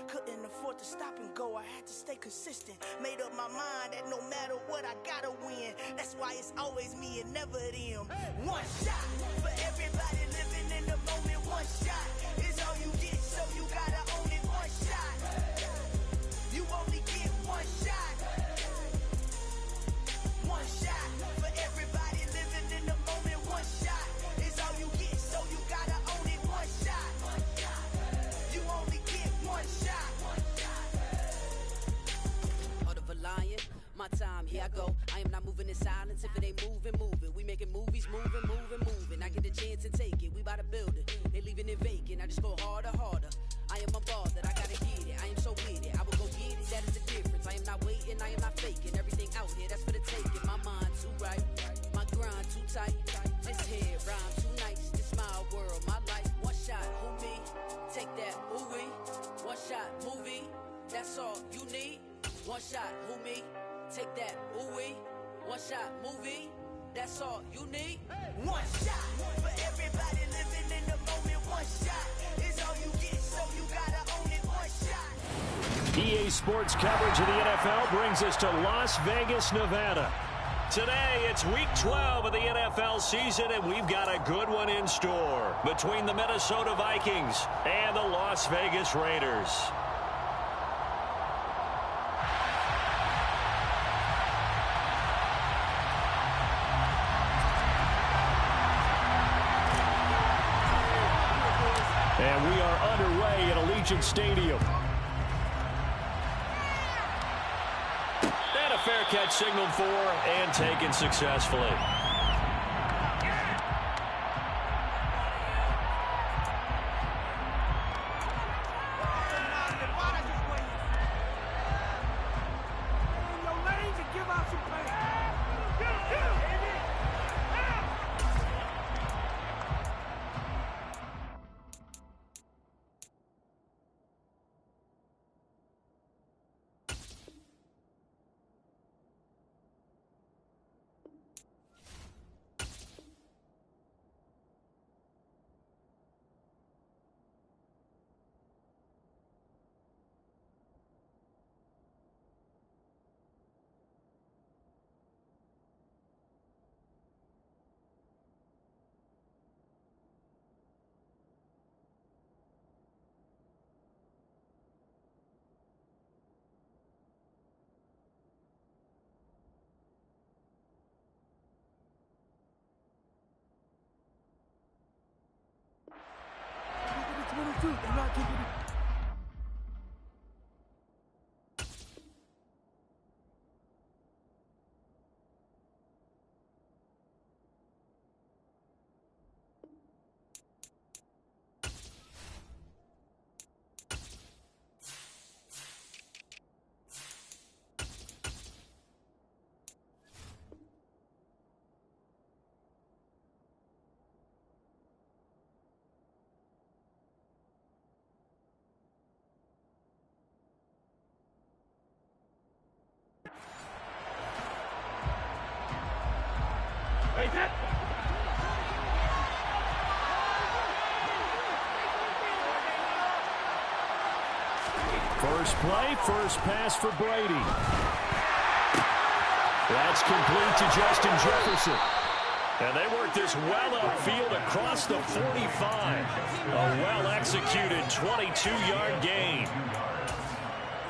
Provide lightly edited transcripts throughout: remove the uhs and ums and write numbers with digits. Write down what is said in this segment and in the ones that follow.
couldn't afford to stop and go. I had to stay consistent. Made up my mind that no matter what, I gotta win. That's why it's always me and never them. One shot for everybody living in the moment. One shot is all you get, so you gotta own it. One shot. You only get one shot. One shot for everybody living in the moment. One shot is all you get, so you gotta own it. One shot. You only get one shot. Heart of a lion, my time, here I go. I am not moving in silence. If it ain't moving, moving. We making movies, moving, moving, moving. I get the chance to take it. We bout to build it. They leaving it vacant. I just go harder, harder. I am a ball that I gotta get it. I am so with it. I will go get it. That is the difference. I am not waiting. I am not faking. Everything out here, that's for the taking. My mind too right. My grind too tight. This head rhyme too nice. This my world, my life. One shot, who me? Take that, who we? One shot, movie. That's all you need. One shot, who me? Take that, who we? One shot, movie. That's all you need. One shot for everybody living in the moment. One shot is all you get, so you gotta own it. One shot. EA Sports coverage of the NFL brings us to Las Vegas, Nevada. Today, it's Week 12 of the NFL season, and we've got a good one in store between the Minnesota Vikings and the Las Vegas Raiders. And we are underway at Allegiant Stadium. And a fair catch signaled for and taken successfully. First play, first pass for Brady. That's complete to Justin Jefferson. And they work this well upfield across the 45. A well-executed 22-yard gain.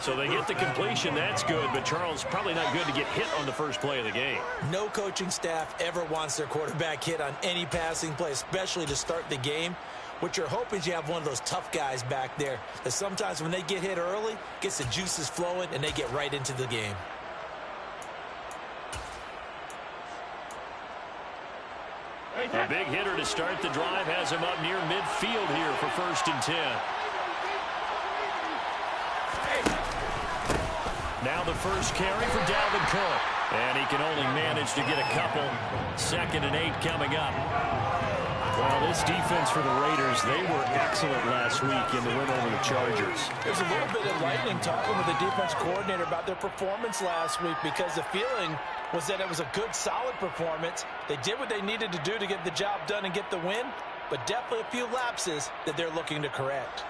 So they get the completion, that's good, but Charles, probably not good to get hit on the first play of the game. No coaching staff ever wants their quarterback hit on any passing play, especially to start the game. What you're hoping is you have one of those tough guys back there that sometimes when they get hit early, gets the juices flowing and they get right into the game. A big hitter to start the drive has him up near midfield here for 1st and 10. Now the first carry for Dalvin Cook. And he can only manage to get a couple. 2nd and 8 coming up. Well, this defense for the Raiders, they were excellent last week in the win over the Chargers. There's a little bit of lightning talking with the defense coordinator about their performance last week because the feeling was that it was a good, solid performance. They did what they needed to do to get the job done and get the win, but definitely a few lapses that they're looking to correct.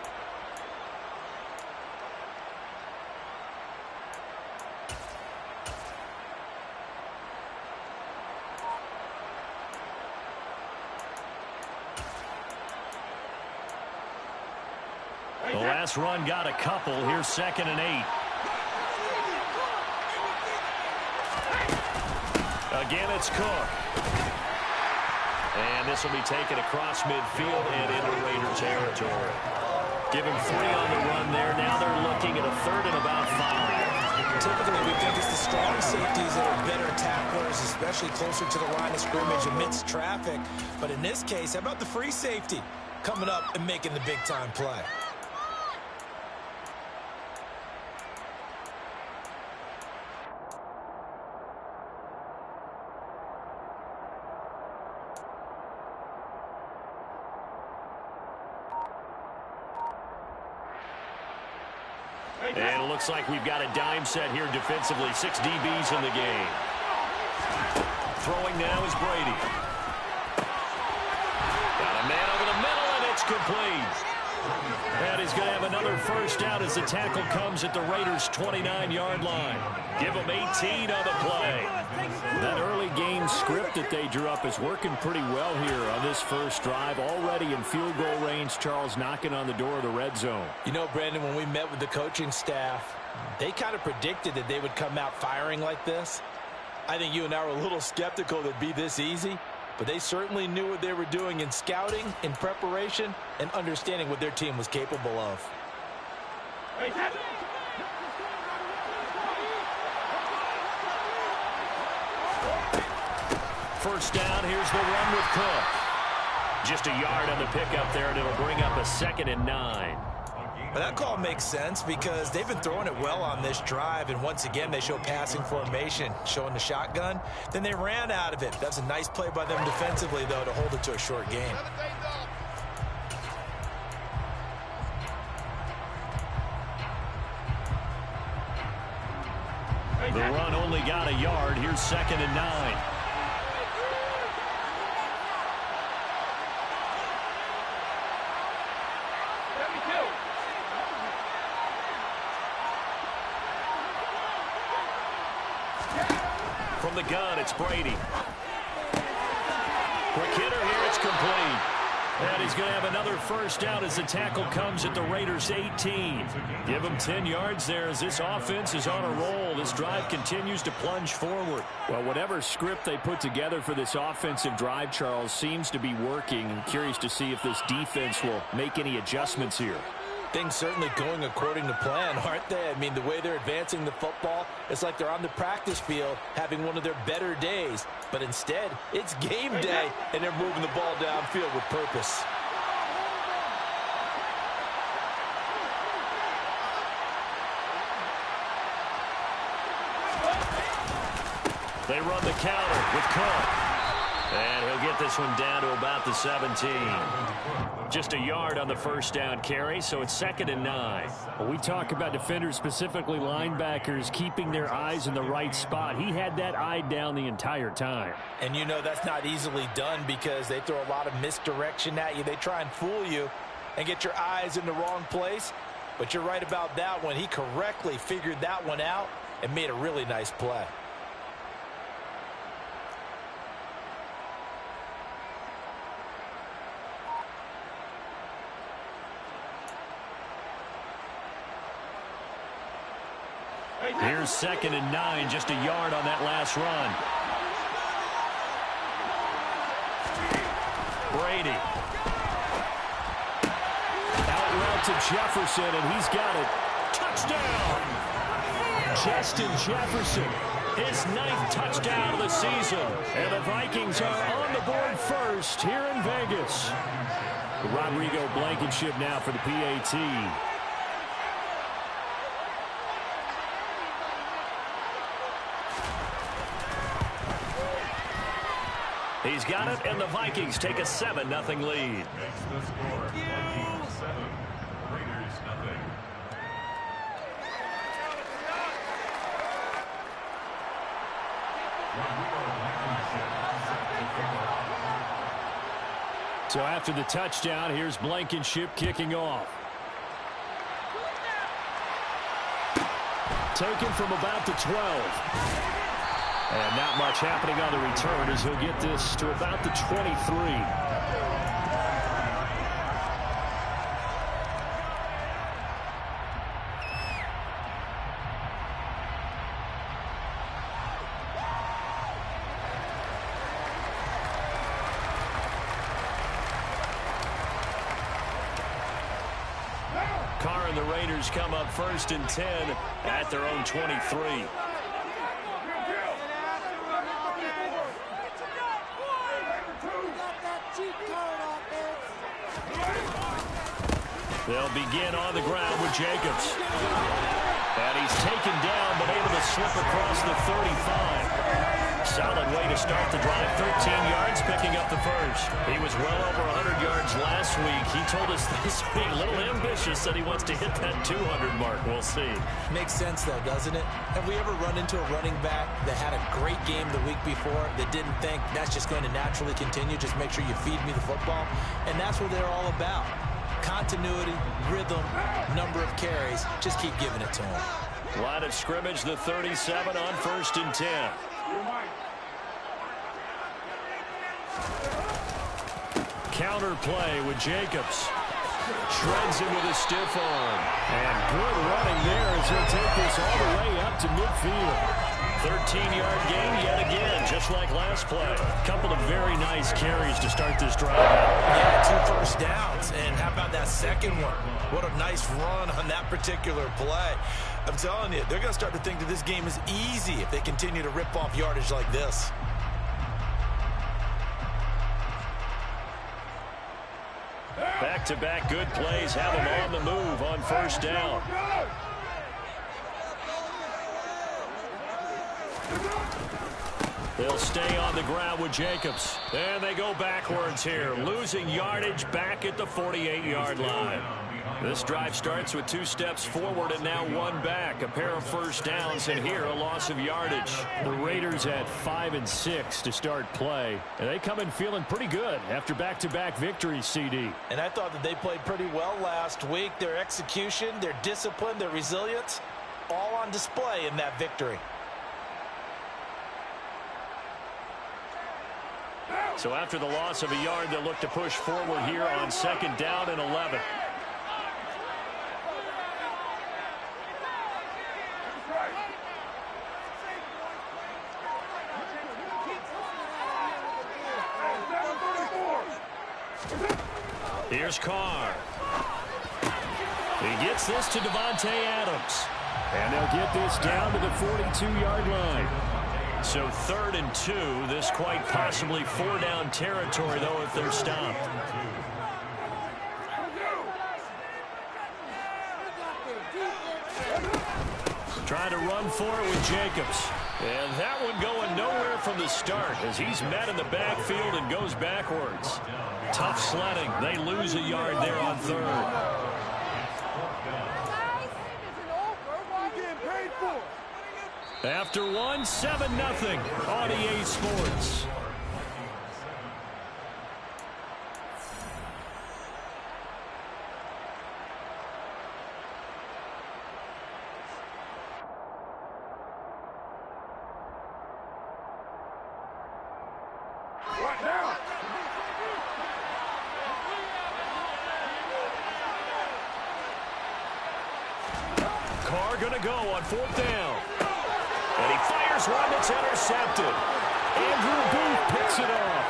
Last run got a couple. Here's 2nd and 8. Again, it's Cook. And this will be taken across midfield and into Raider territory. Give him 3 on the run there. Now they're looking at a 3rd and about 5. Typically, we think it's the strong safeties that are better tacklers, especially closer to the line of scrimmage amidst traffic. But in this case, how about the free safety coming up and making the big-time play? And it looks like we've got a dime set here defensively. 6 DBs in the game. Throwing now is Brady. Got a man over the middle, and it's complete. And he's going to have another first down as the tackle comes at the Raiders' 29-yard line. Give them 18 on the play. That early game script that they drew up is working pretty well here on this first drive. Already in field goal range, Charles knocking on the door of the red zone. You know, Brandon, when we met with the coaching staff, they kind of predicted that they would come out firing like this. I think you and I were a little skeptical that it'd be this easy, but they certainly knew what they were doing in scouting, in preparation, and understanding what their team was capable of. First down, here's the run with Cook. Just a yard on the pickup there, and it'll bring up a 2nd and 9. But that call makes sense because they've been throwing it well on this drive, and once again they show passing formation, showing the shotgun. Then they ran out of it. That's a nice play by them defensively, though, to hold it to a short game. The run only got a yard. Here's 2nd and 9. From the gun, it's Brady. Quick hitter here, it's complete. And he's going to have another first down as the tackle comes at the Raiders' 18. Give him 10 yards there as this offense is on a roll. This drive continues to plunge forward. Well, whatever script they put together for this offensive drive, Charles, seems to be working. I'm curious to see if this defense will make any adjustments here. Things certainly going according to plan, aren't they? I mean, the way they're advancing the football, it's like they're on the practice field having one of their better days. But instead, it's game day, and they're moving the ball downfield with purpose. They run the counter with Cook. And he'll get this one down to about the 17. Just a yard on the first down carry, so it's 2nd and 9. When we talk about defenders, specifically linebackers, keeping their eyes in the right spot, he had that eye down the entire time. And you know that's not easily done because they throw a lot of misdirection at you. They try and fool you and get your eyes in the wrong place. But you're right about that one. He correctly figured that one out and made a really nice play. Here's 2nd and 9, just a yard on that last run. Brady. Out route to Jefferson, and he's got it. Touchdown! Justin Jefferson, his 9th touchdown of the season. And the Vikings are on the board first here in Vegas. Rodrigo Blankenship now for the PAT. He's got it, and the Vikings take a 7-0 lead. So after the touchdown, here's Blankenship kicking off. Taken from about the 12. And not much happening on the return as he'll get this to about the 23. and the Raiders come up 1st and 10 at their own 23. They'll begin on the ground with Jacobs. And he's taken down, but able to slip across the 35. Solid way to start the drive. 13 yards, picking up the first. He was well over 100 yards last week. He told us this week, a little ambitious, said he wants to hit that 200 mark. We'll see. Makes sense, though, doesn't it? Have we ever run into a running back that had a great game the week before that didn't think that's just going to naturally continue? Just make sure you feed me the football. And that's what they're all about. Continuity, rhythm, number of carries. Just keep giving it to him. Line of scrimmage, the 37 on 1st and 10. Counter play with Jacobs. Shreds him with a stiff arm. And good running there as he'll take this all the way up to midfield. 13-yard gain yet again, just like last play. A couple of very nice carries to start this drive. Yeah, 2 first downs. And how about that second one? What a nice run on that particular play. I'm telling you, they're going to start to think that this game is easy if they continue to rip off yardage like this. Back-to-back good plays have them on the move on 1st down. They'll stay on the ground with Jacobs. And they go backwards here, losing yardage back at the 48-yard line. This drive starts with 2 steps forward and now 1 back. A pair of first downs, and here a loss of yardage. The Raiders had 5 and 6 to start play, and they come in feeling pretty good after back-to-back victories, CD. And I thought that they played pretty well last week. Their execution, their discipline, their resilience, all on display in that victory. So after the loss of a yard, they'll look to push forward here on 2nd down and 11. Here's Carr. He gets this to Devontae Adams. And they'll get this down to the 42-yard line. So 3rd and 2. This quite possibly 4-down territory, though, if they're stopped. Trying to run for it with Jacobs. And that one going nowhere from the start as he's met in the backfield and goes backwards. Tough sledding. They lose a yard there on 3rd. After one, 7-0 on EA Sports. What now? Carr gonna go on 4th down. And he fires one that's intercepted. Andrew Booth picks it off.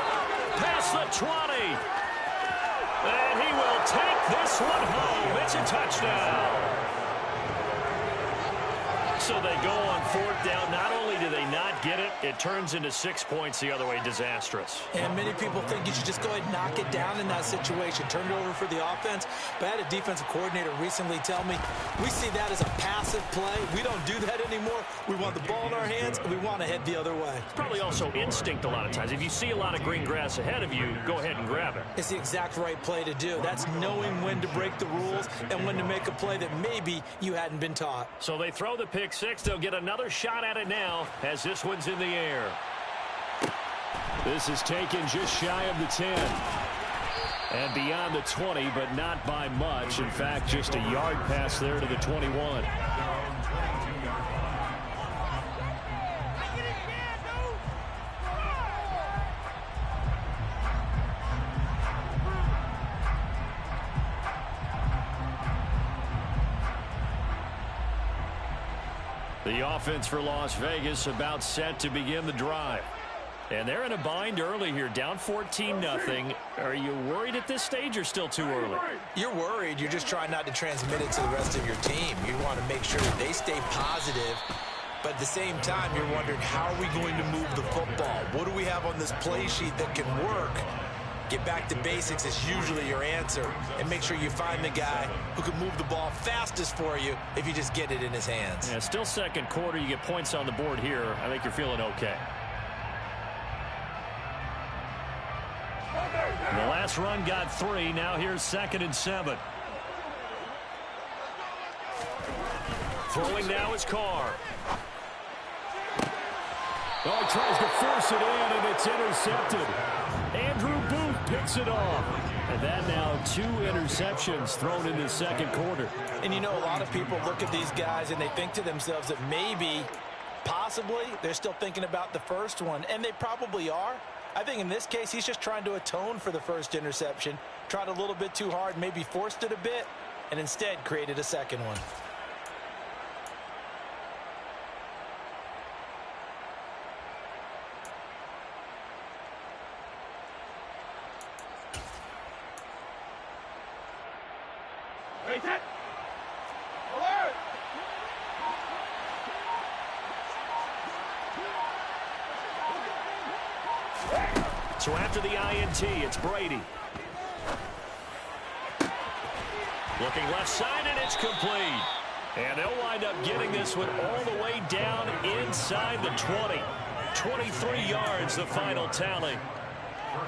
Past the 20. And he will take this one home. It's a touchdown. So they go on 4th down. Not only do they not get it, it turns into 6 points the other way. Disastrous. And many people think you should just go ahead and knock it down in that situation. Turn it over for the offense. But I had a defensive coordinator recently tell me, we see that as a passive play. We don't do that anymore. We want the ball in our hands, and we want to head the other way. It's probably also instinct a lot of times. If you see a lot of green grass ahead of you, go ahead and grab it. It's the exact right play to do. That's knowing when to break the rules and when to make a play that maybe you hadn't been taught. So they throw the pick 6. They'll get another shot at it now as this one's in the air. This is taken just shy of the 10. And beyond the 20, but not by much. In fact, just a yard pass there to the 21. The offense for Las Vegas about set to begin the drive. And they're in a bind early here, down 14-0. Are you worried at this stage or still too early? You're worried. You're just trying not to transmit it to the rest of your team. You want to make sure that they stay positive. But at the same time, you're wondering, how are we going to move the football? What do we have on this play sheet that can work? Get back to basics is usually your answer. And make sure you find the guy who can move the ball fastest for you if you just get it in his hands. Yeah, still second quarter. You get points on the board here. I think you're feeling okay. The last run got 3. Now here's 2nd and 7. Throwing now is Carr. Oh, he tries to force it in, and it's intercepted. Andrew Booth picks it off. And that now 2 interceptions thrown in the second quarter. And you know, a lot of people look at these guys and they think to themselves that maybe, possibly, they're still thinking about the first one. And they probably are. I think in this case, he's just trying to atone for the first interception. Tried a little bit too hard, maybe forced it a bit, and instead created a second one. So after the INT, it's Brady. Looking left side, and it's complete. And they'll wind up getting this one all the way down inside the 20. 23 yards, the final tally.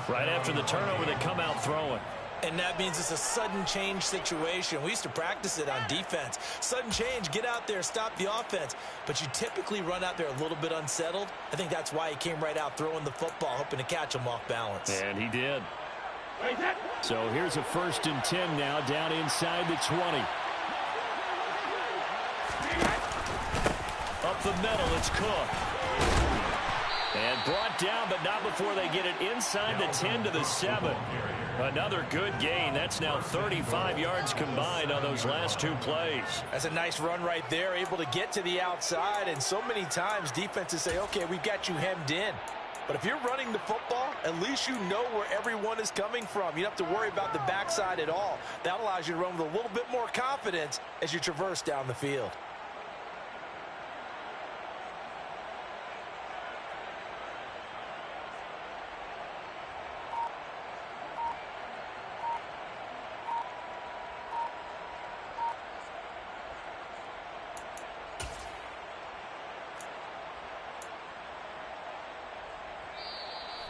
Right after the turnover, they come out throwing. And that means it's a sudden change situation. We used to practice it on defense. Sudden change, get out there, stop the offense. But you typically run out there a little bit unsettled. I think that's why he came right out throwing the football, hoping to catch him off balance. And he did. So here's a 1st and 10 now, down inside the 20. Up the middle, it's Cook. And brought down, but not before they get it inside the 10 to the 7. Another good gain. That's now 35 yards combined on those last 2 plays. That's a nice run right there, able to get to the outside. And so many times defenses say, okay, we've got you hemmed in. But if you're running the football, at least you know where everyone is coming from. You don't have to worry about the backside at all. That allows you to run with a little bit more confidence as you traverse down the field.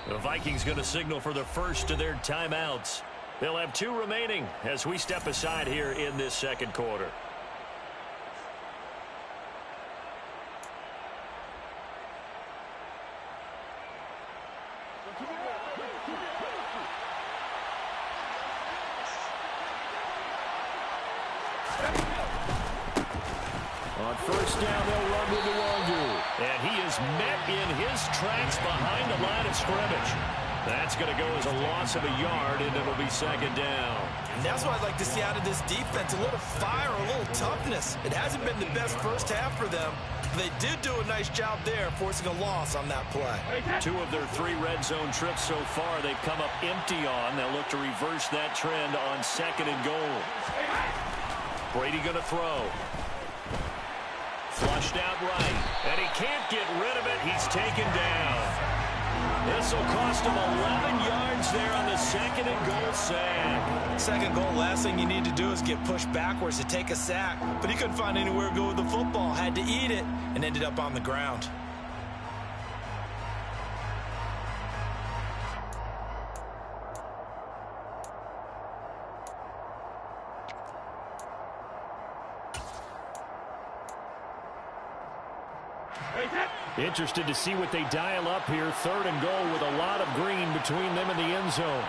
The Vikings going to signal for the first of their timeouts. They'll have 2 remaining as we step aside here in this second quarter. On 1st down, they'll run with the Wongu. And he is met in his tracks behind the line of scrimmage. That's going to go as a loss of a yard, and it'll be 2nd down. And that's what I'd like to see out of this defense, a little fire, a little toughness. It hasn't been the best first half for them. They did do a nice job there, forcing a loss on that play. 2 of their 3 red zone trips so far they've come up empty on. They'll look to reverse that trend on 2nd and goal. Brady going to throw. Flushed out right, and he can't get rid of it. He's taken down. This will cost him 11 yards there on the 2nd and goal sack. 2nd goal, last thing you need to do is get pushed backwards to take a sack. But he couldn't find anywhere to go with the football, had to eat it, and ended up on the ground. Interested to see what they dial up here. 3rd and goal with a lot of green between them and the end zone.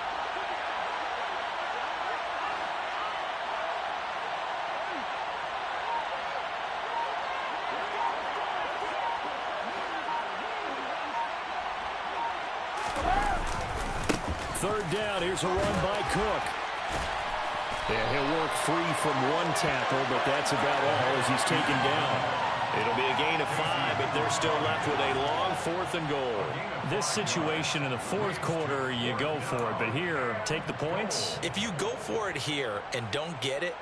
Third down. Here's a run by Cook. And he'll work free from 1 tackle, but that's about all as he's taken down. It'll be a gain of 5, but they're still left with a long 4th and goal. This situation in the 4th quarter, you go for it. But here, take the points. If you go for it here and don't get it,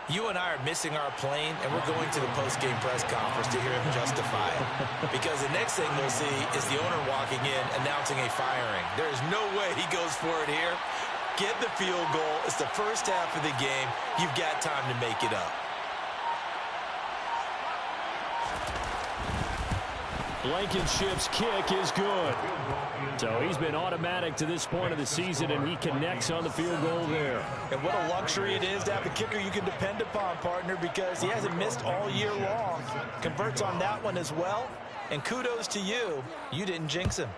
you and I are missing our plane, and we're going to the post-game press conference to hear him justify it. Because the next thing we'll see is the owner walking in, announcing a firing. There is no way he goes for it here. Get the field goal. It's the first half of the game. You've got time to make it up. Blankenship's kick is good. So he's been automatic to this point of the season, and he connects on the field goal there. And what a luxury it is to have a kicker you can depend upon, partner, because he hasn't missed all year long. Converts on that one as well. And kudos to you. You didn't jinx him.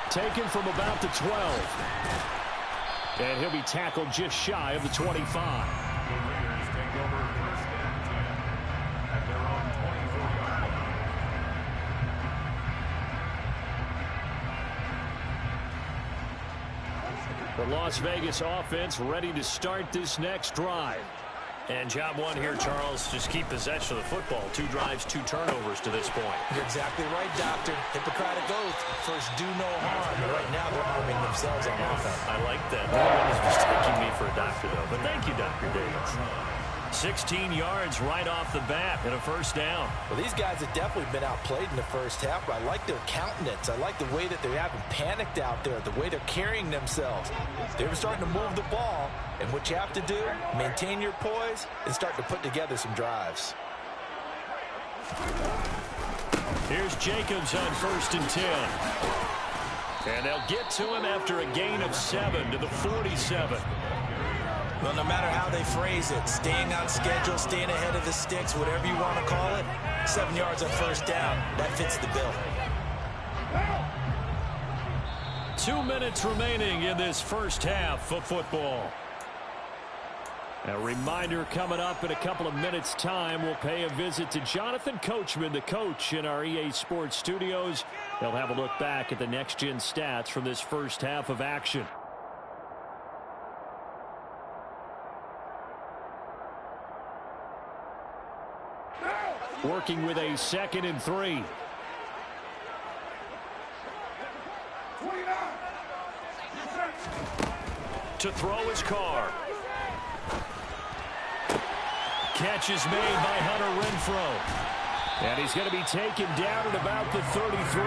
Taken from about the 12. And he'll be tackled just shy of the 25. The Las Vegas offense ready to start this next drive. And job one here, Charles, just keep possession of the football. 2 drives, 2 turnovers to this point. You're exactly right, Doctor. Hippocratic oath. First, do no harm. But right now, they're harming themselves on offense. I like that. No one is mistaking me for a doctor, though. But thank you, Dr. Davis. 16 yards right off the bat and a first down. Well, these guys have definitely been outplayed in the first half, but I like their countenance. I like the way that they haven't panicked out there, the way they're carrying themselves. They're starting to move the ball, and what you have to do, maintain your poise and start to put together some drives. Here's Jacobs on 1st and 10. And they'll get to him after a gain of 7 to the 47. Well, no matter how they phrase it, staying on schedule, staying ahead of the sticks, whatever you want to call it, 7 yards on first down, that fits the bill. 2 minutes remaining in this first half of football. A reminder coming up in a couple of minutes' time, we'll pay a visit to Jonathan Coachman, the coach in our EA Sports studios. He'll have a look back at the next-gen stats from this first half of action. Working with a 2nd and 3. To throw his car. Catch is made by Hunter Renfrow. And he's going to be taken down at about the 33.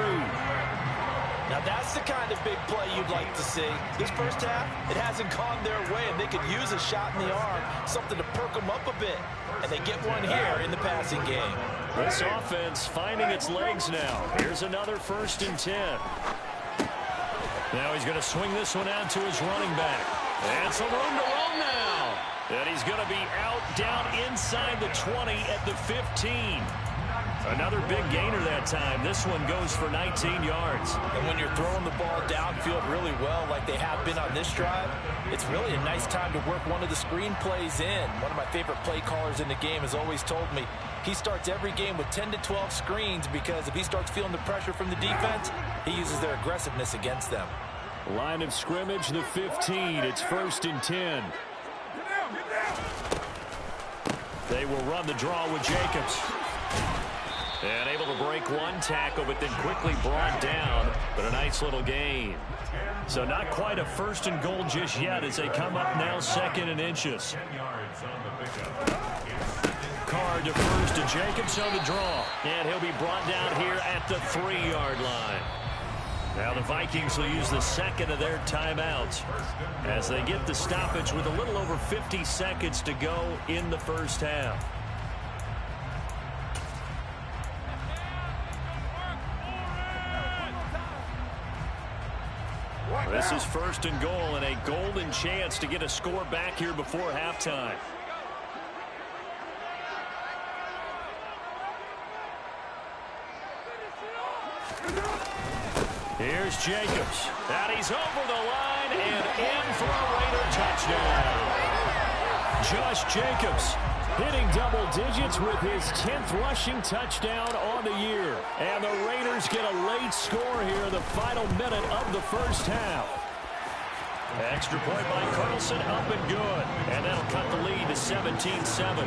Now that's the kind of big play you'd like to see. This first half, it hasn't gone their way, and they could use a shot in the arm, something to perk them up a bit. And they get one here in the passing game. This offense finding its legs now. Here's another 1st and 10. Now he's going to swing this one out to his running back. And some room to roam now. And he's going to be out down inside the 20 at the 15. Another big gainer that time. This one goes for 19 yards. And when you're throwing the ball downfield really well like they have been on this drive, it's really a nice time to work one of the screen plays in. One of my favorite play callers in the game has always told me he starts every game with 10 to 12 screens because if he starts feeling the pressure from the defense, he uses their aggressiveness against them. Line of scrimmage, the 15. It's 1st and 10. They will run the draw with Jacobs. And able to break one tackle, but then quickly brought down. But a nice little gain. So not quite a 1st and goal just yet as they come up now 2nd and inches. Carr defers to Jacobs on the draw. And he'll be brought down here at the 3-yard line. Now the Vikings will use the 2nd of their timeouts as they get the stoppage with a little over 50 seconds to go in the first half. This is 1st and goal and a golden chance to get a score back here before halftime. Here's Jacobs. And he's over the line and in for a Raider touchdown. Josh Jacobs hitting double digits with his 10th rushing touchdown on the year. And the Raiders get a late score here in the final minute of the first half. Extra point by Carlson, up and good. And that'll cut the lead to 17-7.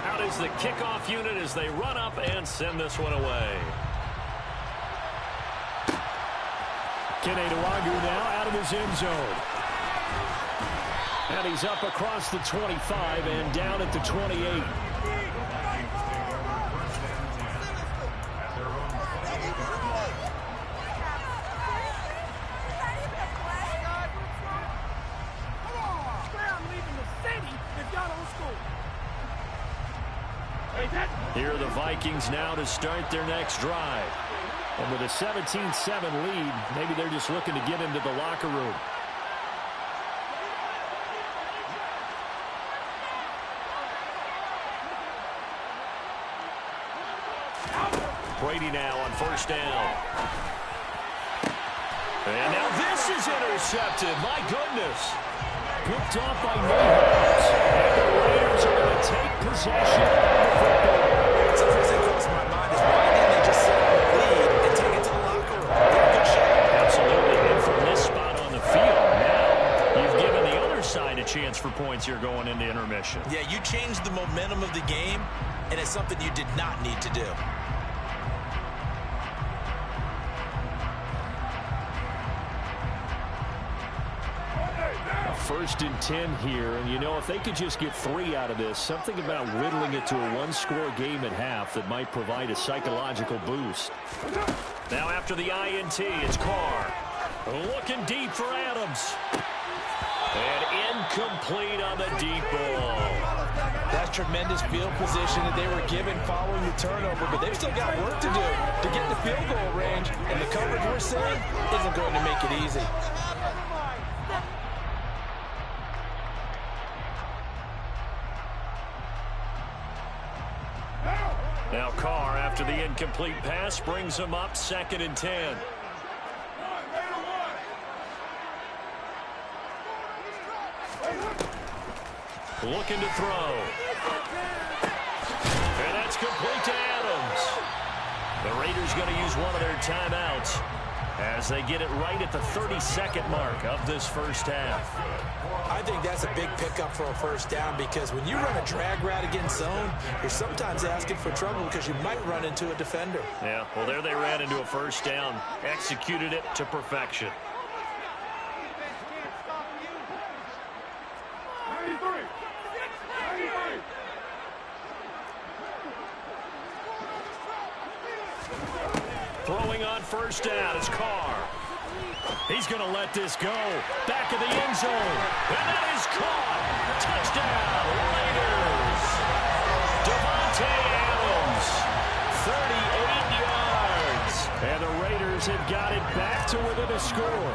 Out is the kickoff unit as they run up and send this one away. Keneduagu now out of his end zone. And he's up across the 25 and down at the 28. Here are the Vikings now to start their next drive. And with a 17-7 lead, maybe they're just looking to get into the locker room. Brady now on first down. And now this is intercepted. My goodness. Picked off by Mayhaus. And the Raiders are going to take possession of the football. Something that goes to my mind is why didn't they just sit on the lead and take it to the locker room? They're a good shot. Absolutely. And from this spot on the field, now you've given the other side a chance for points here going into intermission. Yeah, you changed the momentum of the game, and it's something you did not need to do. First and 10 here, and you know, if they could just get 3 out of this, something about whittling it to a one-score game at half that might provide a psychological boost. Now after the INT, it's Carr. Looking deep for Adams. And incomplete on the deep ball. That's tremendous field position that they were given following the turnover, but they've still got work to do to get in the field goal range, and the coverage we're seeing isn't going to make it easy. Now Carr, after the incomplete pass, brings him up 2nd and 10. Looking to throw. And that's complete to Adams. The Raiders going to use one of their timeouts as they get it right at the 30-second mark of this first half. I think that's a big pickup for a first down because when you run a drag route against zone, you're sometimes asking for trouble because you might run into a defender. Yeah, well, there they ran into a first down, executed it to perfection. Throwing on first down is Carr. He's going to let this go. Back of the end zone. And that is caught. Touchdown, Raiders. Devontae Adams, 38 yards. And the Raiders have got it back to within a score.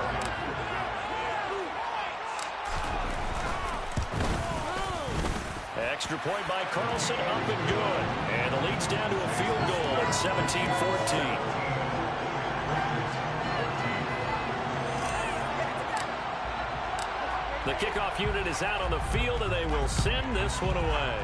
Extra point by Carlson, up and good. And the lead's down to a field goal at 17-14. The kickoff unit is out on the field, and they will send this one away.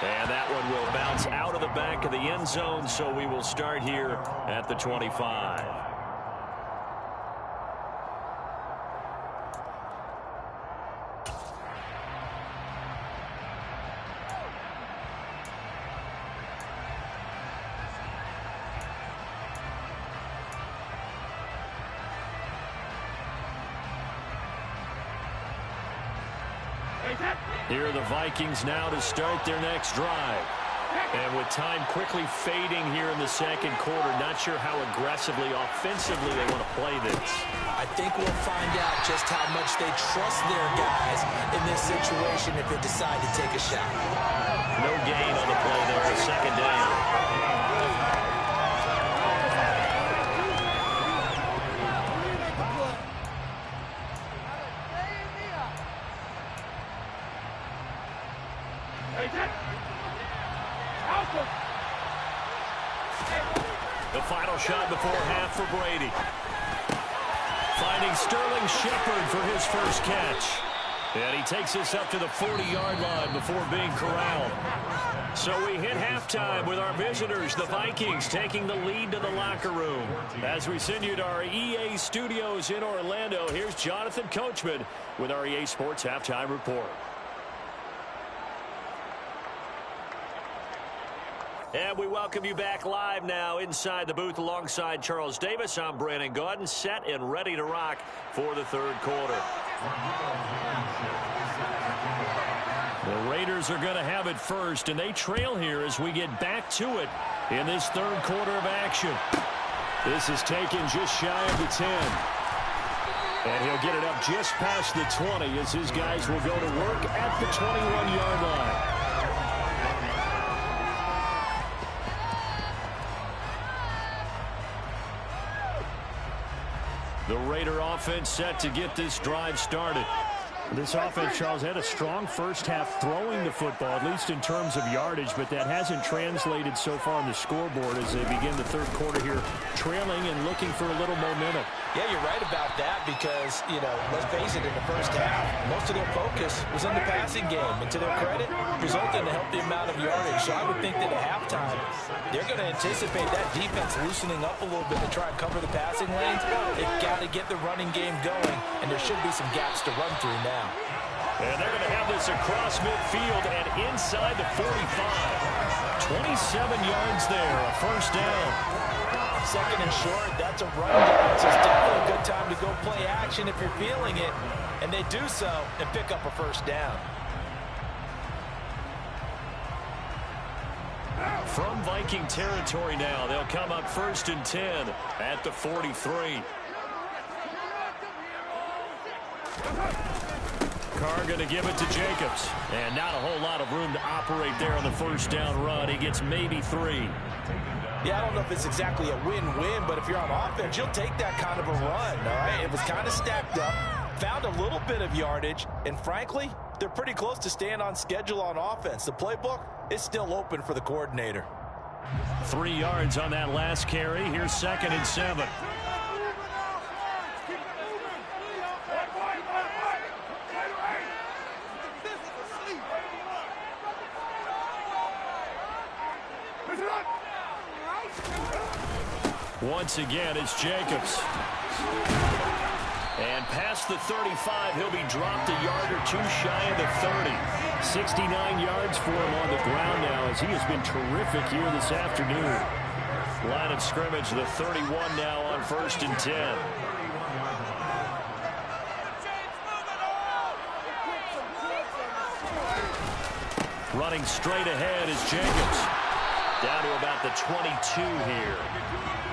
And that one will bounce out of the back of the end zone, so we will start here at the 25. Here are the Vikings now to start their next drive. And with time quickly fading here in the second quarter, not sure how aggressively, offensively they want to play this. I think we'll find out just how much they trust their guys in this situation if they decide to take a shot. No gain on the play there, second down. The final shot before half for Brady. Finding Sterling Shepard for his first catch. And he takes us up to the 40-yard line before being corralled. So we hit halftime with our visitors, the Vikings, taking the lead to the locker room. As we send you to our EA studios in Orlando, here's Jonathan Coachman with our EA Sports Halftime Report. And we welcome you back live now inside the booth alongside Charles Davis. I'm Brandon Gaudin, set and ready to rock for the third quarter. The Raiders are going to have it first, and they trail here as we get back to it in this third quarter of action. This is taken just shy of the 10. And he'll get it up just past the 20 as his guys will go to work at the 21-yard line. The Raider offense set to get this drive started. This offense, Charles, had a strong first half throwing the football, at least in terms of yardage, but that hasn't translated so far on the scoreboard as they begin the third quarter here, trailing and looking for a little momentum. Yeah, you're right about that because, let's face it, in the first half, most of their focus was in the passing game. And to their credit, resulted in a healthy amount of yardage. So I would think that at halftime, they're going to anticipate that defense loosening up a little bit to try and cover the passing lanes. They've got to get the running game going, and there should be some gaps to run through now. And they're going to have this across midfield and inside the 45. 27 yards there, a first down. Second and short, that's a run down. So it's definitely a good time to go play action if you're feeling it. And they do so and pick up a first down. From Viking territory now, they'll come up first and 10 at the 43. Carr going to give it to Jacobs. And not a whole lot of room to operate there on the first down run. He gets maybe 3. Yeah, I don't know if it's exactly a win-win, but if you're on offense, you'll take that kind of a run, all right? It was kind of stacked up, found a little bit of yardage, and frankly, they're pretty close to staying on schedule on offense. The playbook is still open for the coordinator. 3 yards on that last carry. Here's 2nd and 7. Once again, it's Jacobs. And past the 35, he'll be dropped a yard or two shy of the 30. 69 yards for him on the ground now as he has been terrific here this afternoon. Line of scrimmage, the 31 now on 1st and 10. Running straight ahead is Jacobs. Down to about the 22 here.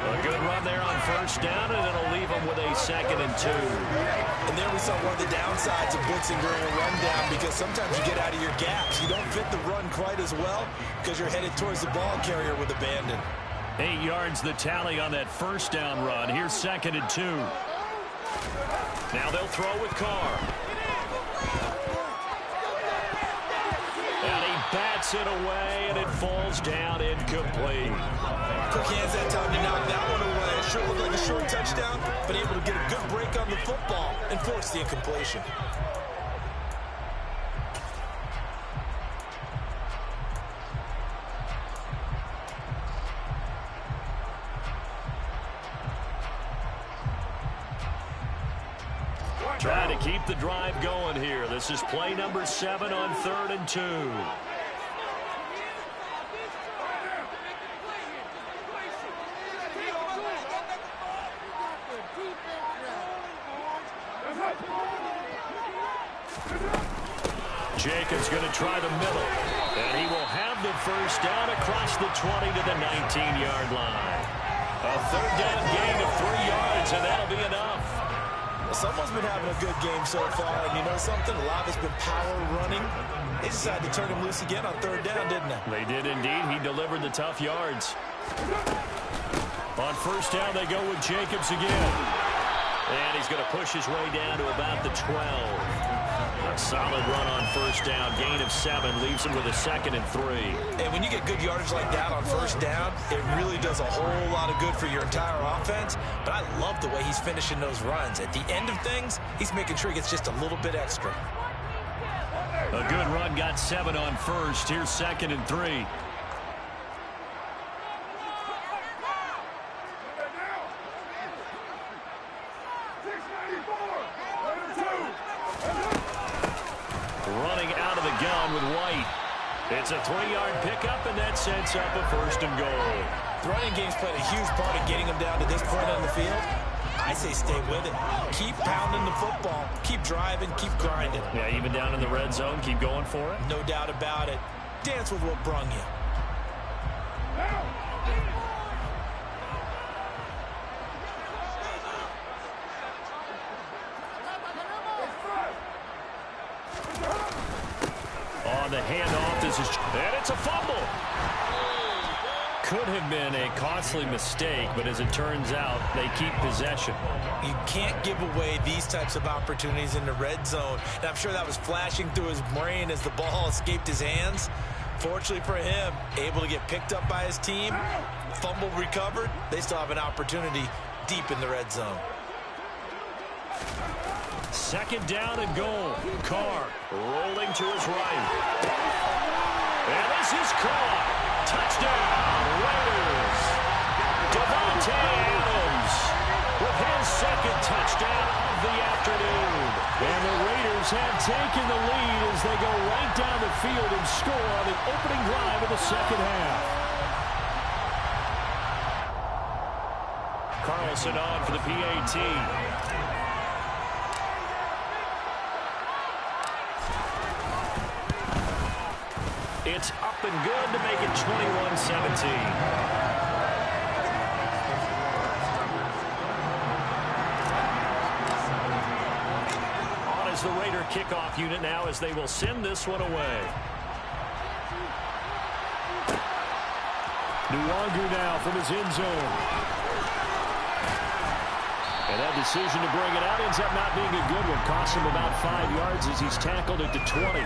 A good run there on first down, and it'll leave them with a 2nd and 2. And there we saw one of the downsides of blitzing during a rundown because sometimes you get out of your gaps. You don't fit the run quite as well because you're headed towards the ball carrier with abandon. 8 yards the tally on that first down run. Here's 2nd and 2. Now they'll throw with Carr. And he bats it away, and it falls down incomplete. Quick hands that time to knock that one away. It sure looked like a short touchdown, but able to get a good break on the football and force the incompletion. Trying to keep the drive going here. This is play number 7 on 3rd and 2. Jacobs going to try the middle, and he will have the first down across the 20 to the 19-yard line. A 3rd down gain of 3 yards, and that'll be enough. Someone's been having a good game so far, and you know something? A lot has been power running. They decided to turn him loose again on 3rd down, didn't they? They did indeed. He delivered the tough yards. On first down, they go with Jacobs again. And he's going to push his way down to about the 12. A solid run on first down. Gain of 7 leaves him with a 2nd and 3. And when you get good yardage like that on first down, it really does a whole lot of good for your entire offense. But I love the way he's finishing those runs. At the end of things, he's making sure he gets just a little bit extra. A good run got 7 on first. Here's 2nd and 3. Running out of the gun with White. It's a 3-yard pickup, and that sets up a 1st and goal. The running game's played a huge part in getting them down to this point on the field. I say stay with it. Keep pounding the football. Keep driving. Keep grinding. Yeah, even down in the red zone, keep going for it. No doubt about it. Dance with what brung you. On the handoff, and it's a fumble. Could have been a costly mistake, but as it turns out, they keep possession. You can't give away these types of opportunities in the red zone. And I'm sure that was flashing through his brain as the ball escaped his hands. Fortunately for him, able to get picked up by his team, fumble recovered. They still have an opportunity deep in the red zone. 2nd down and goal. Carr rolling to his right. And this is caught. Touchdown, Raiders. Devontae Adams with his 2nd touchdown of the afternoon. And the Raiders have taken the lead as they go right down the field and score on the opening drive of the 2nd half. Carlson on for the PAT. It's up and good to make it 21-17. On is the Raider kickoff unit now as they will send this one away. Nwangu now from his end zone. And that decision to bring it out ends up not being a good one. Costs him about 5 yards as he's tackled at the 20.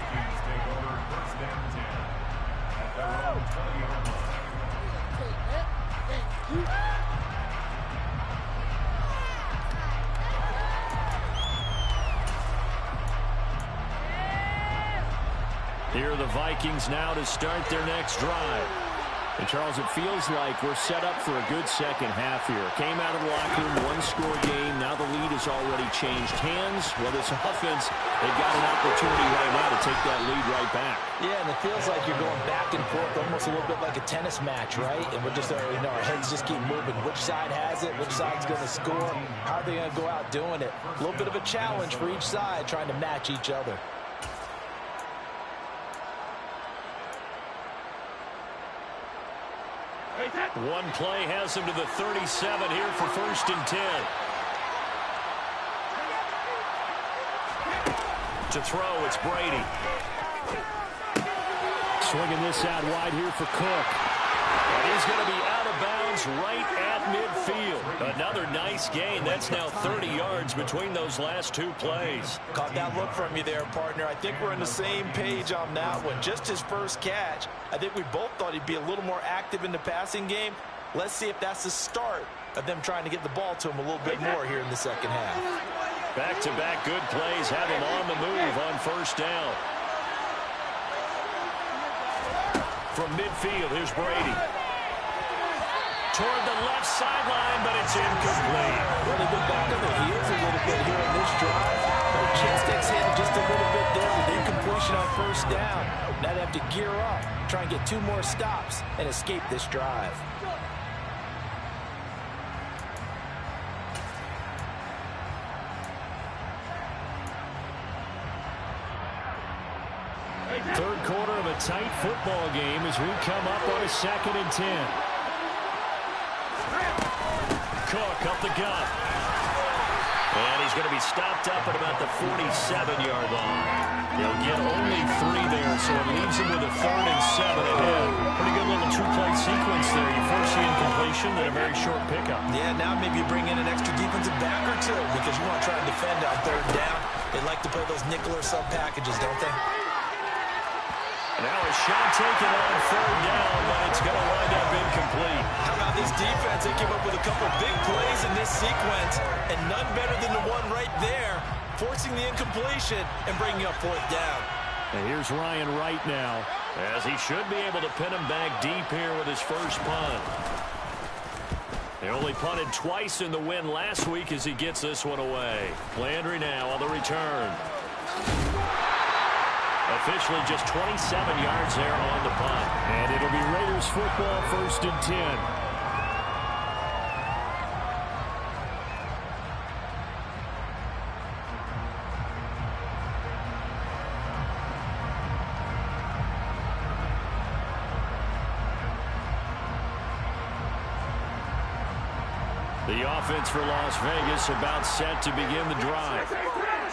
Here are the Vikings now to start their next drive. And, Charles, it feels like we're set up for a good second half here. Came out of the locker room, one-score game. Now the lead has already changed hands. Well, this offense, they've got an opportunity right now to take that lead right back. Yeah, and it feels like you're going back and forth, almost a little bit like a tennis match, right? And we're just, our heads just keep moving. Which side has it? Which side's going to score? How are they going to go out doing it? A little bit of a challenge for each side, trying to match each other. One play has him to the 37 here for 1st and 10. To throw, it's Brady. Swinging this out wide here for Cook. And he's going to be out of bounds right at midfield. Another nice gain. That's now 30 yards between those last 2 plays. Caught that look from you there, partner. I think we're on the same page on that one. Just his first catch. I think we both thought he'd be a little more active in the passing game. Let's see if that's the start of them trying to get the ball to him a little bit more here in the second half. Back-to-back good plays have him on the move on 1st down. From midfield, here's Brady. Toward the left sideline, but it's incomplete. Well, they've been back on their heels a little bit here in this drive. Their chest exhaled just a little bit there with incompletion on 1st down. Now they have to gear up, try and get 2 more stops, and escape this drive. Third quarter of a tight football game as we come up on a 2nd and 10. Cook up the gut. And he's going to be stopped up at about the 47-yard line. He'll get only 3 there, so it leaves him with a 3rd and 7 ahead. Pretty good little 2-play sequence there. You force the incompletion, then a very short pickup. Yeah, now maybe you bring in an extra defensive back or 2 because you want to try and defend on 3rd down. They like to play those nickel or sub packages, don't they? Now a shot taken on 3rd down, but it's going to wind up incomplete. How about this defense? They came up with a couple big plays in this sequence, and none better than the one right there, forcing the incompletion and bringing up 4th down. And here's Ryan Wright now, as he should be able to pin him back deep here with his first punt. They only punted twice in the win last week as he gets this one away. Landry now on the return. Officially just 27 yards there on the punt. And it'll be Raiders football, 1st and 10. The offense for Las Vegas about set to begin the drive.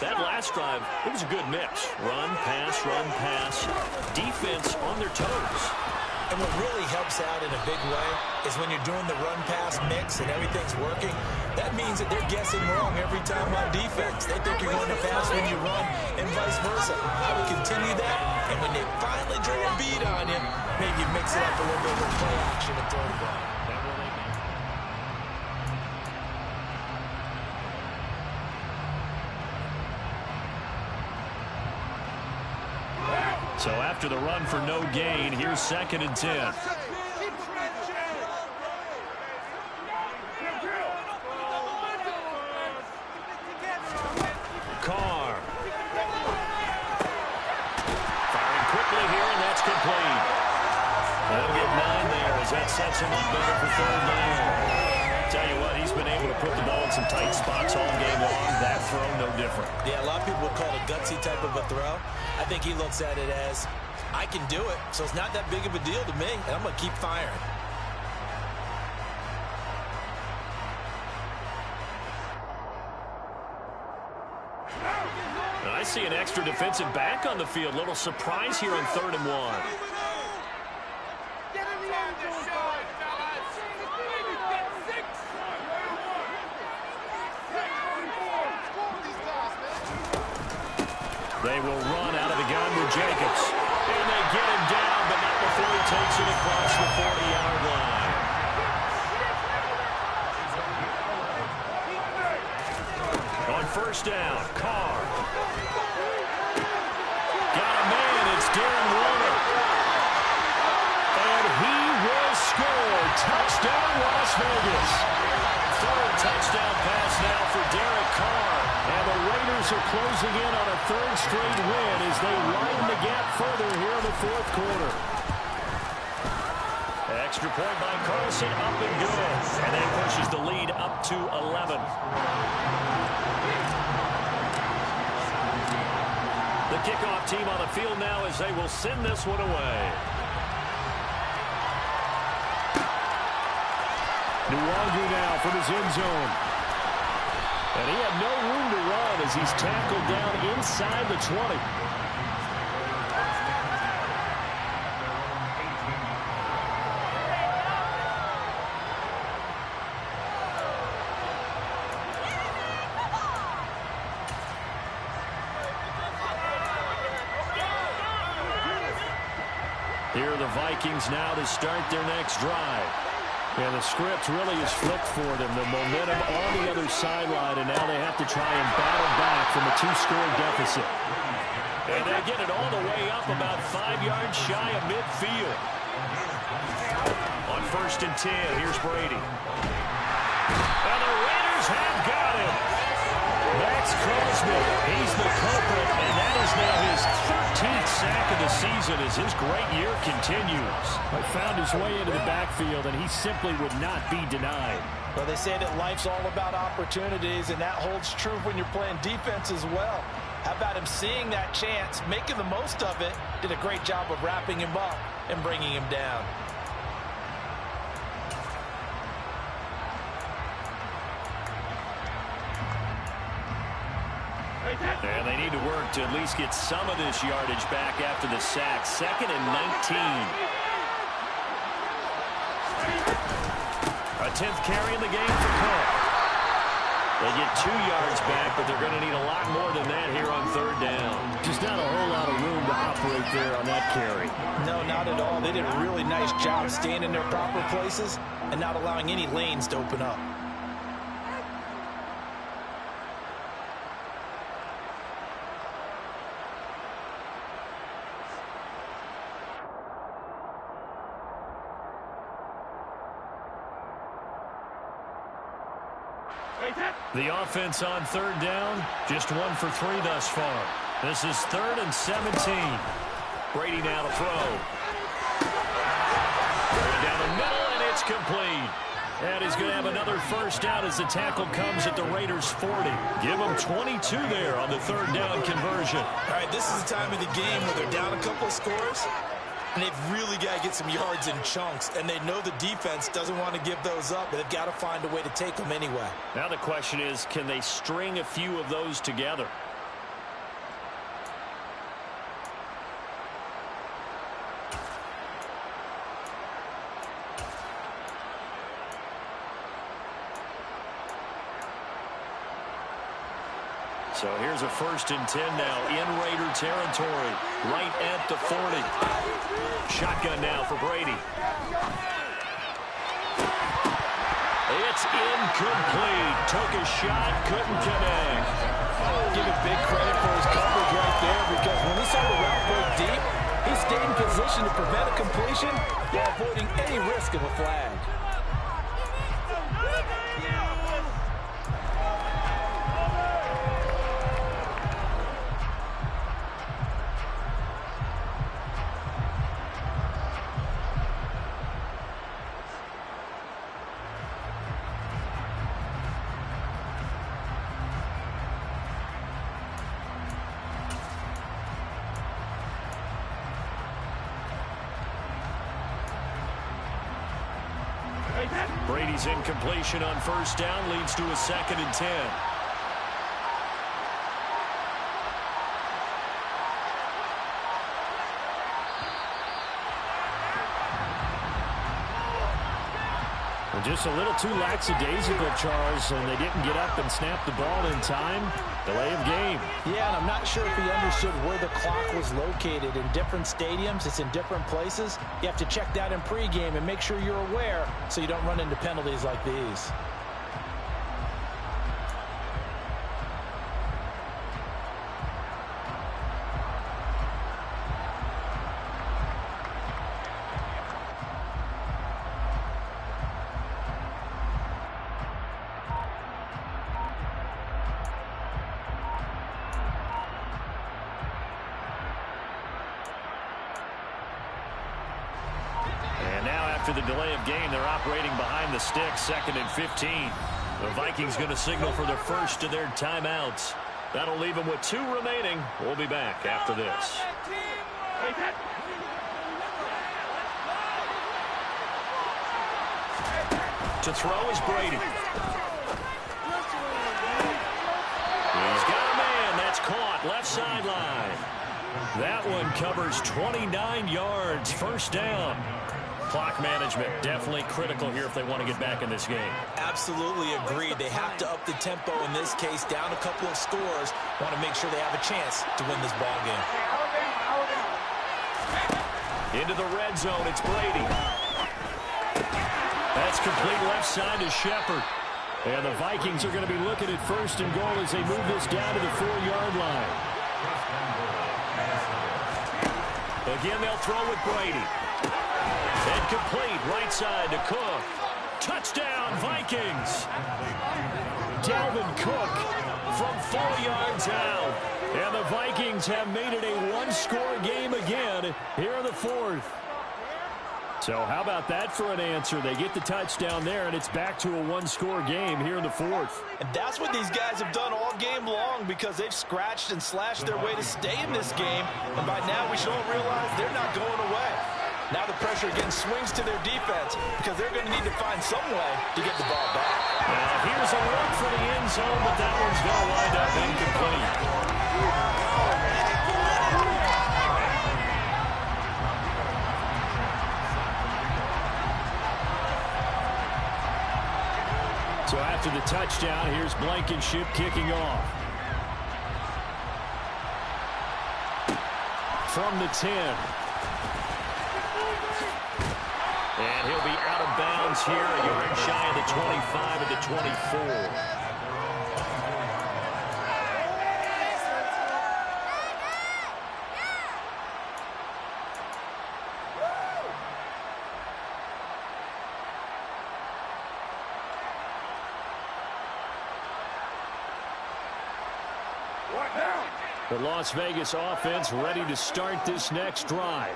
That last drive, it was a good mix. Run, pass, defense on their toes. And what really helps out in a big way is when you're doing the run-pass mix and everything's working, that means that they're guessing wrong every time on defense. They think you're going to pass when you run and vice versa. I would continue that, and when they finally draw a beat on you, maybe mix it up a little bit with play action and throw the ball. So after the run for no gain, here's 2nd and 10. Carr. Firing quickly here, and that's complete. They'll get 9 there as that sets him up better for 3rd down. Tell you what, he's been able to put the ball in some tight spots all game long. That throw, no different. Yeah, a lot of people would call it a gutsy type of a throw. I think he looks at it as, I can do it, so it's not that big of a deal to me, and I'm going to keep firing. And I see an extra defensive back on the field. Little surprise here on 3rd and 1. They will run out of the gun with Jacobs. And they get him down, but not before he takes it across the 40-yard line. On 1st down, Carr. Got a man, it's Darren Waller. And he will score. Touchdown, Las Vegas. 3rd touchdown pass now for Derek Carr. And the Raiders are closing in on a 3rd straight win as they widen the gap further here in the 4th quarter. Extra point by Carlson, up and good. And that pushes the lead up to 11. The kickoff team on the field now as they will send this one away. Nwangu now from his end zone. And he had no room to run as he's tackled down inside the 20. Here are the Vikings now to start their next drive. And the script really is flipped for them. The momentum on the other sideline, and now they have to try and battle back from a 2-score deficit. And they get it all the way up about 5 yards shy of midfield. On 1st and 10, here's Brady. And the Raiders have got him. Max Crosby, he's the culprit, and that is now his 13th sack of the season as his great year continues. He found his way into the backfield, and he simply would not be denied. Well, they say that life's all about opportunities, and that holds true when you're playing defense as well. How about him seeing that chance, making the most of it, did a great job of wrapping him up and bringing him down. And they need to work to at least get some of this yardage back after the sack. 2nd and 19. A 10th carry in the game for Cook. They get 2 yards back, but they're going to need a lot more than that here on 3rd down. Just not a whole lot of room to operate there on that carry. No, not at all. They did a really nice job staying in their proper places and not allowing any lanes to open up. The offense on third down, just 1 for 3 thus far. This is 3rd and 17. Brady now to throw. Going down the middle, and it's complete. And he's going to have another first down as the tackle comes at the Raiders' 40. Give them 22 there on the 3rd down conversion. All right, this is the time of the game where they're down a couple of scores, and they've really got to get some yards in chunks, and they know the defense doesn't want to give those up, but they've got to find a way to take them anyway. Now the question is, can they string a few of those together? So here's a 1st and 10 now in Raider territory, right at the 40. Shotgun now for Brady. It's incomplete. Took a shot, couldn't connect. Give him big credit for his coverage right there, because when he saw the route break deep, he stayed in position to prevent a completion while avoiding any risk of a flag. Brady's incompletion on 1st down leads to a 2nd and 10. Well, just a little too lackadaisical, Charles, and they didn't get up and snap the ball in time. Delay of game. Yeah, and I'm not sure if he understood where the clock was located. In different stadiums, it's in different places. You have to check that in pregame and make sure you're aware so you don't run into penalties like these. After the delay of game, they're operating behind the sticks, 2nd and 15. The Vikings going to signal for the first of their timeouts. That'll leave them with 2 remaining. We'll be back after this. To throw is Brady. He's got a man. That's caught. Left sideline. That one covers 29 yards. 1st down. Clock management definitely critical here if they want to get back in this game. Absolutely agreed. They have to up the tempo in this case, down a couple of scores. Want to make sure they have a chance to win this ball game. Into the red zone, it's Brady. That's complete left side to Shepard. And the Vikings are going to be looking at 1st and goal as they move this down to the 4-yard line. Again, they'll throw with Brady. And complete, right side to Cook. Touchdown, Vikings. Dalvin Cook from 4 yards out. And the Vikings have made it a 1-score game again here in the 4th. So how about that for an answer? They get the touchdown there, and it's back to a 1-score game here in the 4th. And that's what these guys have done all game long, because they've scratched and slashed their way to stay in this game. And by now we should all realize they're not going away. Now the pressure again swings to their defense, because they're going to need to find some way to get the ball back. Now here's a look for the end zone, but that one's going to wind up incomplete. So after the touchdown, here's Blankenship kicking off. From the 10. And he'll be out of bounds here, a yard shy of the 25 at the 24. The Las Vegas offense ready to start this next drive.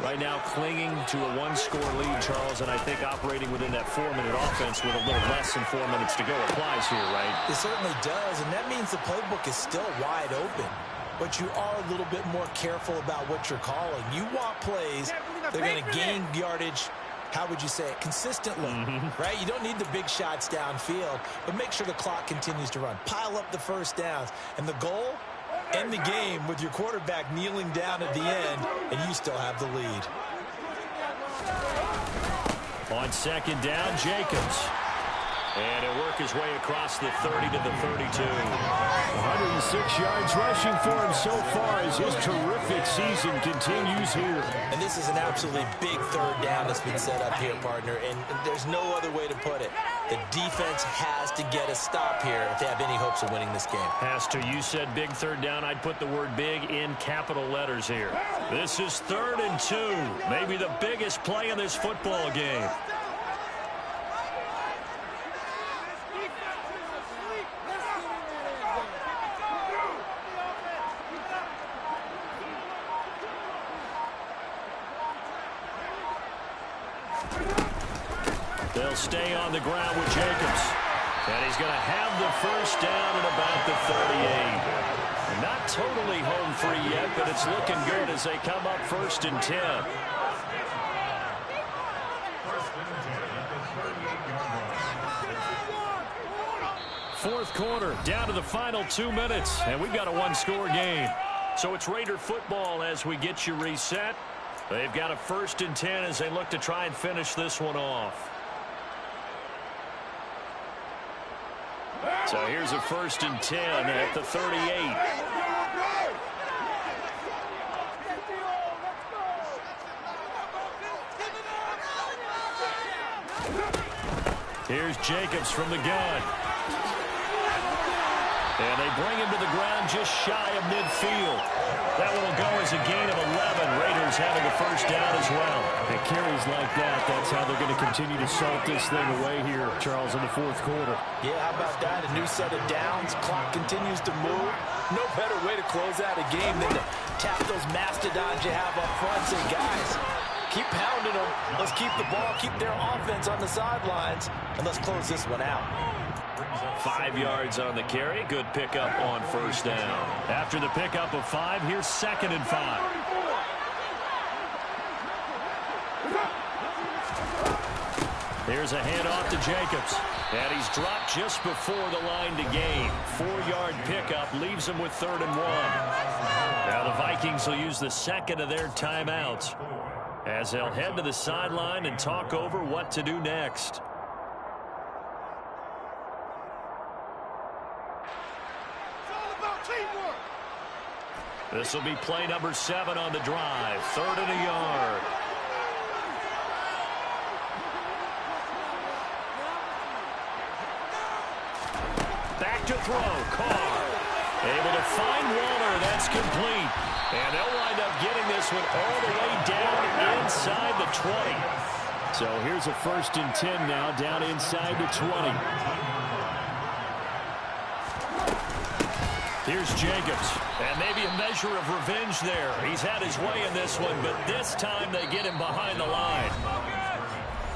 Right now clinging to a one-score lead, Charles, and I think operating within that 4-minute offense with a little less than 4 minutes to go applies here, right? It certainly does, and that means the playbook is still wide open. But you are a little bit more careful about what you're calling. You want plays that are going to gain yardage, how would you say it, consistently, right? You don't need the big shots downfield, but make sure the clock continues to run. Pile up the first downs. And the goal, end the game with your quarterback kneeling down at the end, and you still have the lead. On second down, Jacobs. And he'll work his way across the 30 to the 32. 106 yards rushing for him so far as his terrific season continues here. And this is an absolutely big third down that's been set up here, partner, and there's no other way to put it. The defense has to get a stop here if they have any hopes of winning this game. Has to. You said big third down. I'd put the word big in capital letters here. This is 3rd and 2. Maybe the biggest play in this football game. They'll stay on the ground with Jacobs. And he's going to have the first down at about the 38. Not totally home free yet, but it's looking good as they come up 1st and 10. Fourth quarter, down to the final 2 minutes, and we've got a one-score game. So it's Raider football as we get you reset. They've got a 1st and 10 as they look to try and finish this one off. So here's a 1st and 10 at the 38. Here's Jacobs from the gun. And they bring him to the ground just shy of midfield. That one will go as a gain of 11. Raiders having a first down as well. And carries like that, that's how they're going to continue to salt this thing away here, Charles, in the fourth quarter. Yeah, how about that? A new set of downs. Clock continues to move. No better way to close out a game than to tap those mastodons you have up front. Say, guys, keep pounding them. Let's keep the ball, keep their offense on the sidelines, and let's close this one out. 5 yards on the carry. Good pickup on first down. After the pickup of 5, here's 2nd and 5. Here's a handoff to Jacobs. And he's dropped just before the line to gain. 4-yard pickup leaves him with 3rd and 1. Now the Vikings will use the 2nd of their timeouts as they'll head to the sideline and talk over what to do next. This will be play number 7 on the drive. 3rd and a yard. Back to throw. Carr able to find Waller. That's complete. And they'll wind up getting this one all the way down inside the 20. So here's a 1st and 10 now down inside the 20. Here's Jacobs, and maybe a measure of revenge there. He's had his way in this one, but this time they get him behind the line.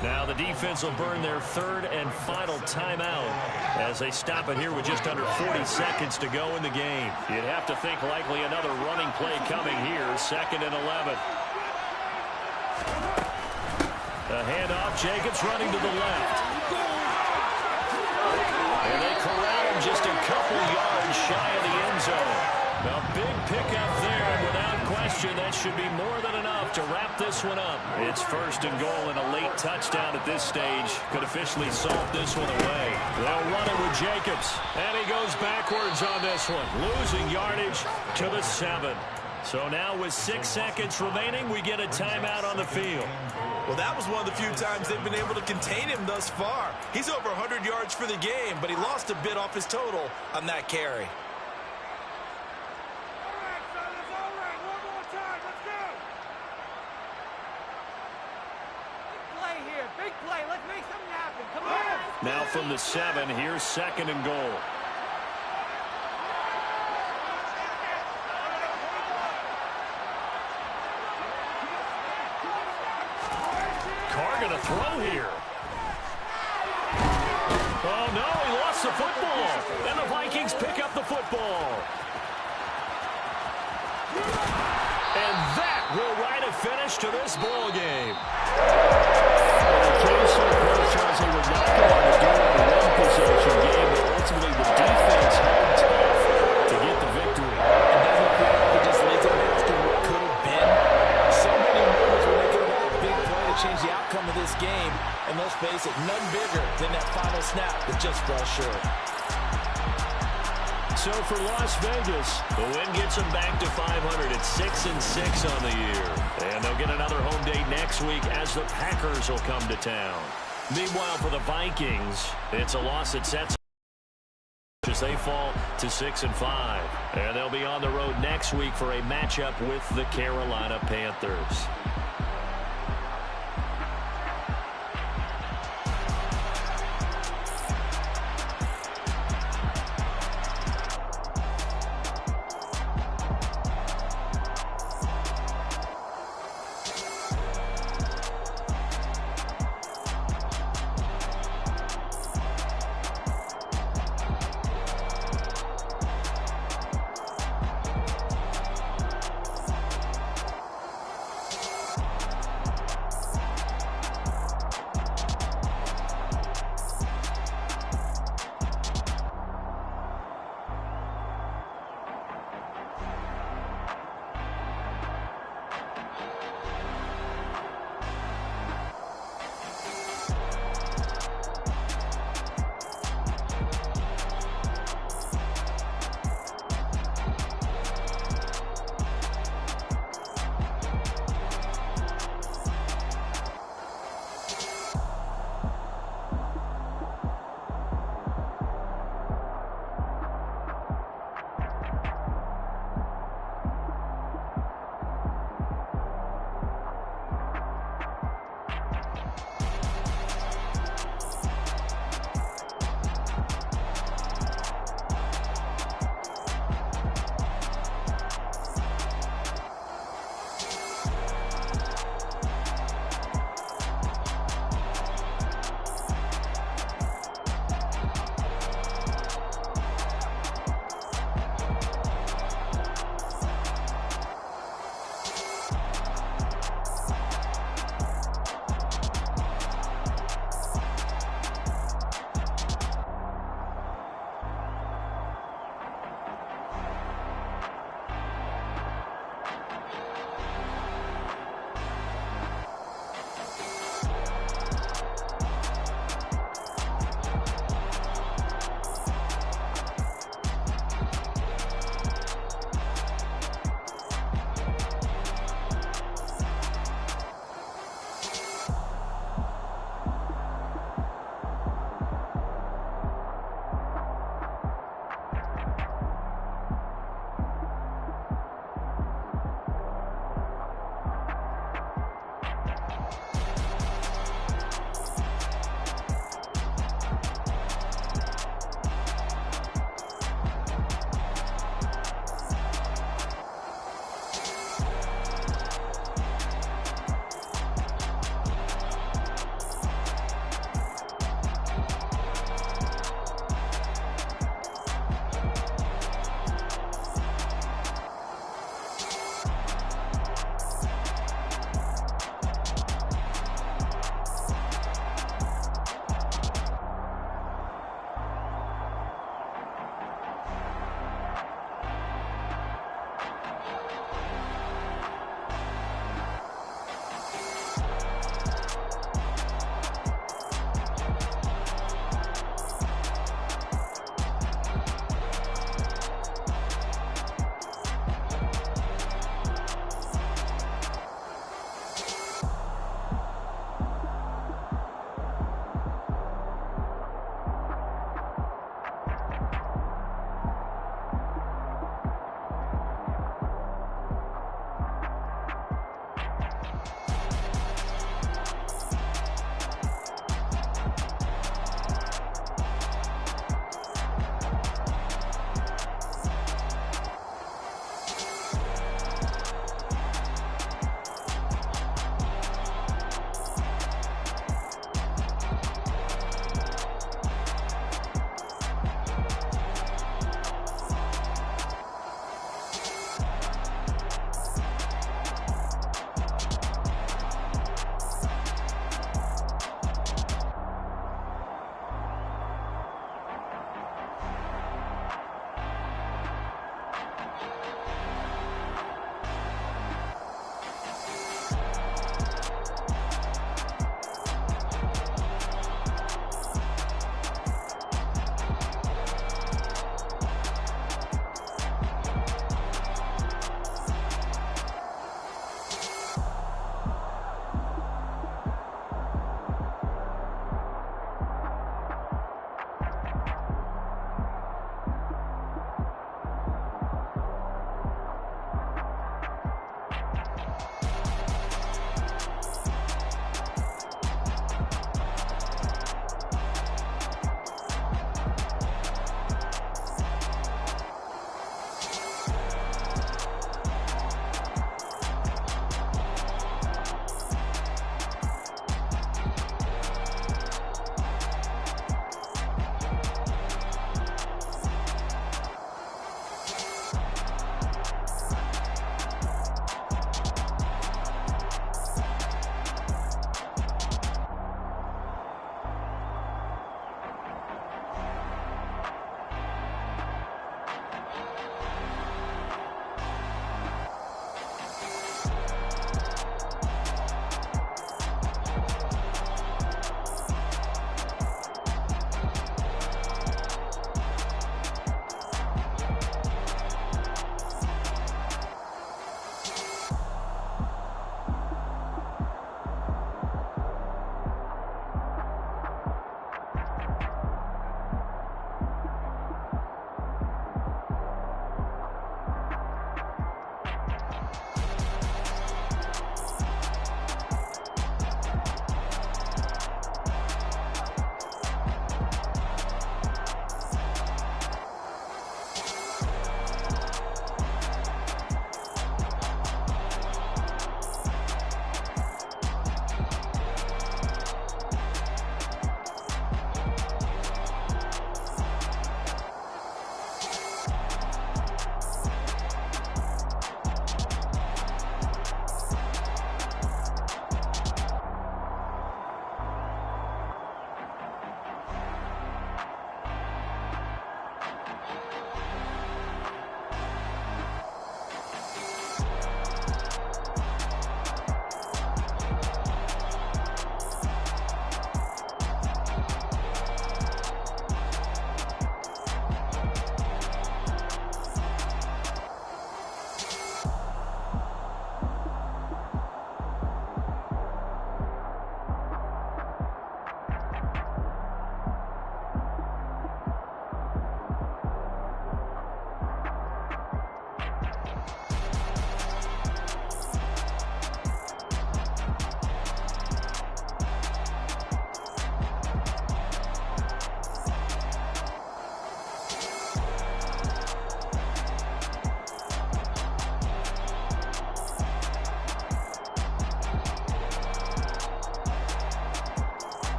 Now the defense will burn their 3rd and final timeout as they stop it here with just under 40 seconds to go in the game. You'd have to think likely another running play coming here, 2nd and 11. The handoff, Jacobs running to the left. And they corral him just a couple yards shy of the end zone. A big pickup there, and without question, that should be more than enough to wrap this one up. It's 1st and goal, and a late touchdown at this stage could officially salt this one away. They'll run it with Jacobs, and he goes backwards on this one, losing yardage to the 7. So now with 6 seconds remaining, we get a timeout on the field. Well, that was one of the few times they've been able to contain him thus far. He's over 100 yards for the game, but he lost a bit off his total on that carry. Now from the 7, here's 2nd and goal. throw here. Oh, no, he lost the football. And the Vikings pick up the football. And that will write a finish to this ball game. The came so close as they were knocking on the door in a one-possession game, but ultimately the defense held tough to get the victory. And doesn't it feel like it just lays out after what could have been? So many moments when they could have had a big play to change the outcome of this game. And let's face it, none bigger than that final snap that just fell short. So for Las Vegas, the win gets them back to 500 at 6-6 on the year. And they'll get another home date next week as the Packers will come to town. Meanwhile, for the Vikings, it's a loss that sets as they fall to 6-5. And they'll be on the road next week for a matchup with the Carolina Panthers.